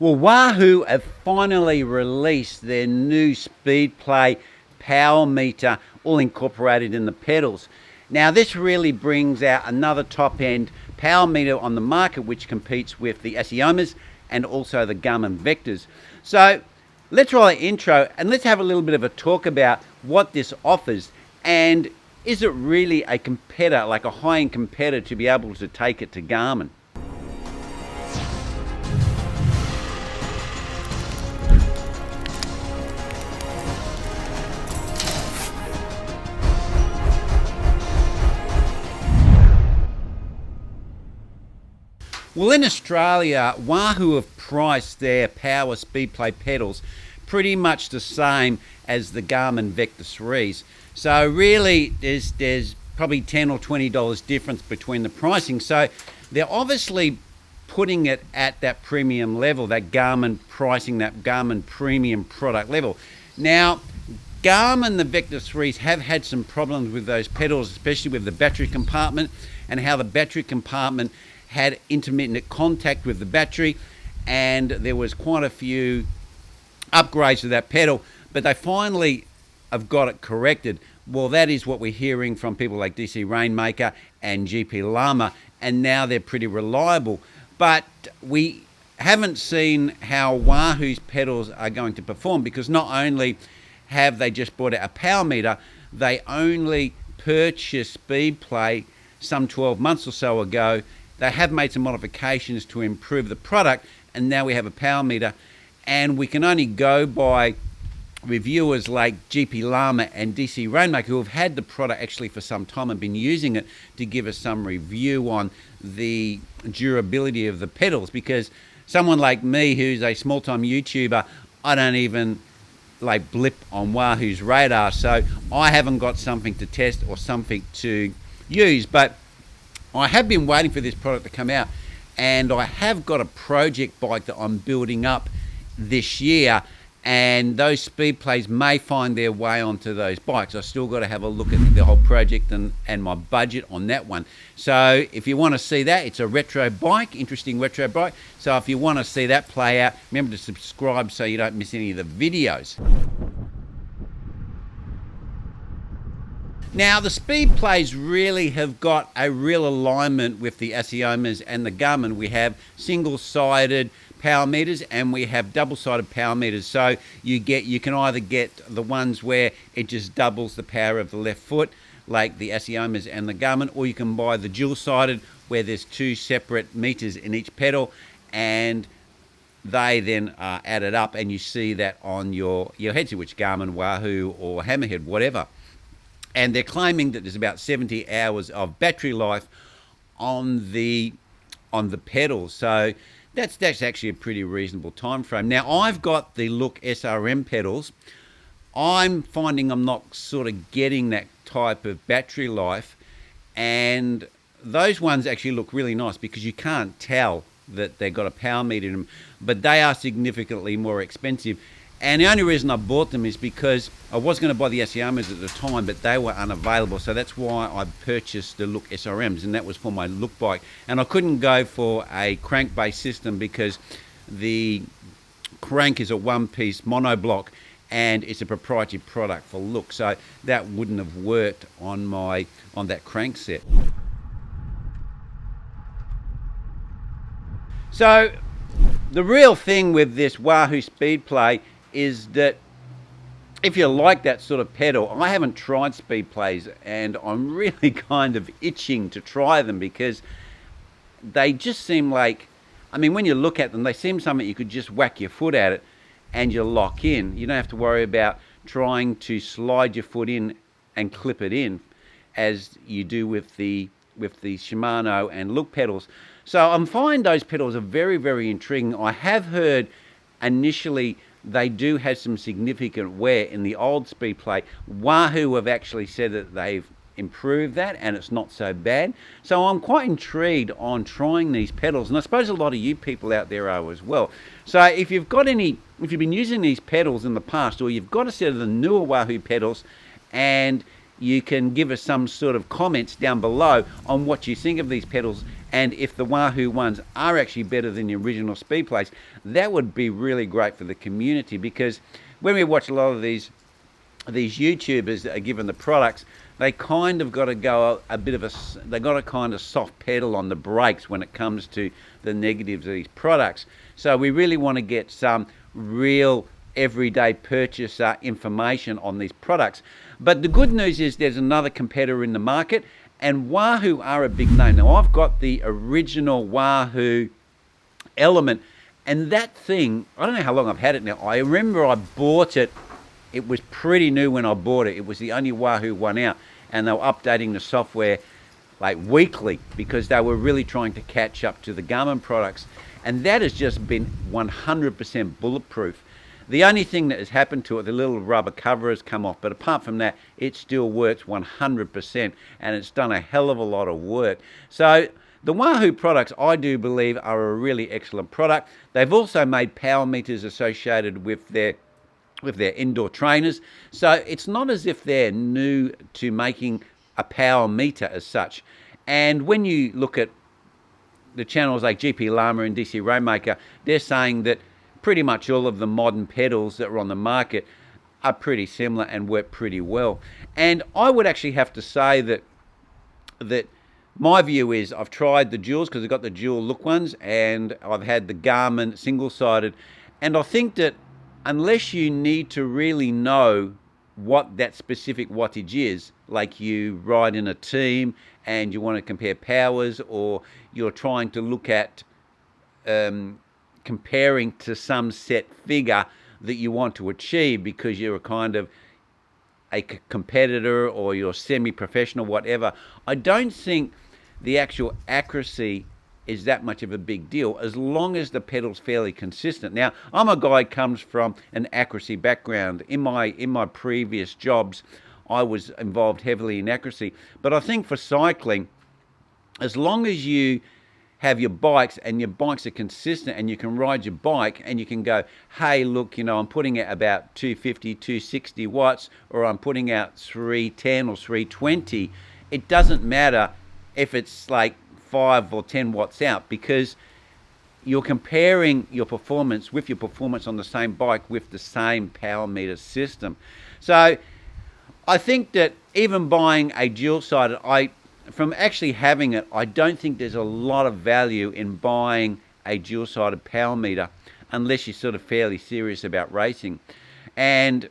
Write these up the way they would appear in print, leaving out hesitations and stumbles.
Well, Wahoo have finally released their new Speedplay Powermeter, all incorporated in the pedals. Now, this really brings out another top-end power meter on the market, which competes with the Aciomas and also the Garmin Vectors. So let's roll the intro and let's have a little bit of a talk about what this offers, and is it really a competitor, like a high-end competitor, to be able to take it to Garmin. Well, in Australia, Wahoo have priced their Power Speedplay pedals pretty much the same as the Garmin Vector 3s. So really, there's probably $10 or $20 difference between the pricing. So they're obviously putting it at that premium level, that Garmin pricing, that Garmin premium product level. Now, Garmin, the Vector 3s, have had some problems with those pedals, especially with the battery compartment and how the battery compartment had intermittent contact with the battery, and there was quite a few upgrades to that pedal, but they finally have got it corrected. Well, that is what we're hearing from people like DC Rainmaker and GP Llama, and now they're pretty reliable. But we haven't seen how Wahoo's pedals are going to perform, because not only have they just brought out a power meter, they only purchased Speedplay some 12 months or so ago. They have made some modifications to improve the product, and now we have a power meter, and we can only go by reviewers like GP Llama and DC Rainmaker, who have had the product actually for some time and been using it, to give us some review on the durability of the pedals. Because someone like me, who's a small-time YouTuber, I don't even like blip on Wahoo's radar, so I haven't got something to test or something to use. But I have been waiting for this product to come out, and I have got a project bike that I'm building up this year, and those Speedplays may find their way onto those bikes. I still got to have a look at the whole project and my budget on that one. So if you want to see that, it's a retro bike, interesting retro bike. So if you want to see that play out, remember to subscribe so you don't miss any of the videos. Now, the Speedplays really have got a real alignment with the Aciomas and the Garmin. We have single-sided power meters and we have double-sided power meters. So you can either get the ones where it just doubles the power of the left foot, like the Aciomas and the Garmin, or you can buy the dual-sided, where there's two separate meters in each pedal, and they then are added up, and you see that on your headset, which Garmin, Wahoo, or Hammerhead, whatever. And they're claiming that there's about 70 hours of battery life on the pedals. So that's actually a pretty reasonable time frame. Now, I've got the Look SRM pedals. I'm finding I'm not sort of getting that type of battery life, and those ones actually look really nice because you can't tell that they've got a power meter in them, but they are significantly more expensive. And the only reason I bought them is because I was going to buy the Aciomas at the time, but they were unavailable. So that's why I purchased the Look SRMs, and that was for my Look bike. And I couldn't go for a crank-based system because the crank is a one-piece monoblock, and it's a proprietary product for Look. So that wouldn't have worked on that crank set. So the real thing with this Wahoo Speedplay is that if you like that sort of pedal, I haven't tried Speedplays, and I'm really kind of itching to try them because they just seem like, I mean, when you look at them, they seem something you could just whack your foot at it and you lock in. You don't have to worry about trying to slide your foot in and clip it in as you do with the Shimano and Look pedals. So I'm finding those pedals are very, very intriguing. I have heard initially they do have some significant wear in the old Speedplay. Wahoo have actually said that they've improved that and it's not so bad. So I'm quite intrigued on trying these pedals, and I suppose a lot of you people out there are as well. So if you've been using these pedals in the past, or you've got a set of the newer Wahoo pedals, and you can give us some sort of comments down below on what you think of these pedals And if the Wahoo ones are actually better than the original Speedplays, that would be really great for the community, because when we watch a lot of these YouTubers that are given the products, they kind of got to go they got a kind of soft pedal on the brakes when it comes to the negatives of these products. So we really want to get some real everyday purchaser information on these products. But the good news is there's another competitor in the market, and Wahoo are a big name. Now, I've got the original Wahoo Element, and that thing, I don't know how long I've had it now. I remember I bought it. It was pretty new when I bought it. It was the only Wahoo one out, and they were updating the software like weekly because they were really trying to catch up to the Garmin products. And that has just been 100% bulletproof. The only thing that has happened to it, the little rubber cover has come off, but apart from that, it still works 100%, and it's done a hell of a lot of work. So the Wahoo products, I do believe, are a really excellent product. They've also made power meters associated with their indoor trainers. So it's not as if they're new to making a power meter as such. And when you look at the channels like GP Llama and DC Rainmaker, they're saying that pretty much all of the modern pedals that are on the market are pretty similar and work pretty well. And I would actually have to say that my view is I've tried the duals, because I've got the dual look ones, and I've had the Garmin single-sided, and I think that unless you need to really know what that specific wattage is, like you ride in a team and you want to compare powers, or you're trying to look at comparing to some set figure that you want to achieve because you're a kind of a competitor or you're semi-professional, whatever, I don't think the actual accuracy is that much of a big deal as long as the pedal's fairly consistent. Now, I'm a guy who comes from an accuracy background. In my previous jobs, I was involved heavily in accuracy. But I think for cycling, as long as you have your bikes and your bikes are consistent and you can ride your bike and you can go, hey, look, you know, I'm putting out about 250, 260 watts, or I'm putting out 310 or 320, it doesn't matter if it's like 5 or 10 watts out, because you're comparing your performance with your performance on the same bike with the same power meter system. So I think that even buying a dual-sided, from actually having it, I don't think there's a lot of value in buying a dual-sided power meter unless you're sort of fairly serious about racing. And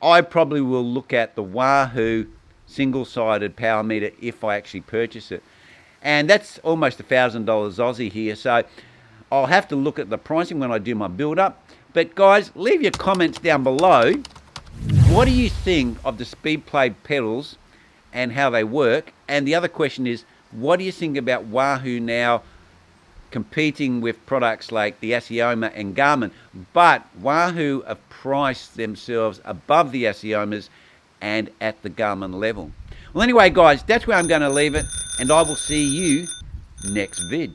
I probably will look at the Wahoo single-sided power meter if I actually purchase it. And that's almost $1,000 Aussie here, so I'll have to look at the pricing when I do my build-up. But guys, leave your comments down below. What do you think of the Speedplay pedals and how they work? And the other question is, what do you think about Wahoo now competing with products like the Asioma and Garmin? But Wahoo have priced themselves above the Asiomas and at the Garmin level. Well, anyway, guys, that's where I'm going to leave it, and I will see you next vid.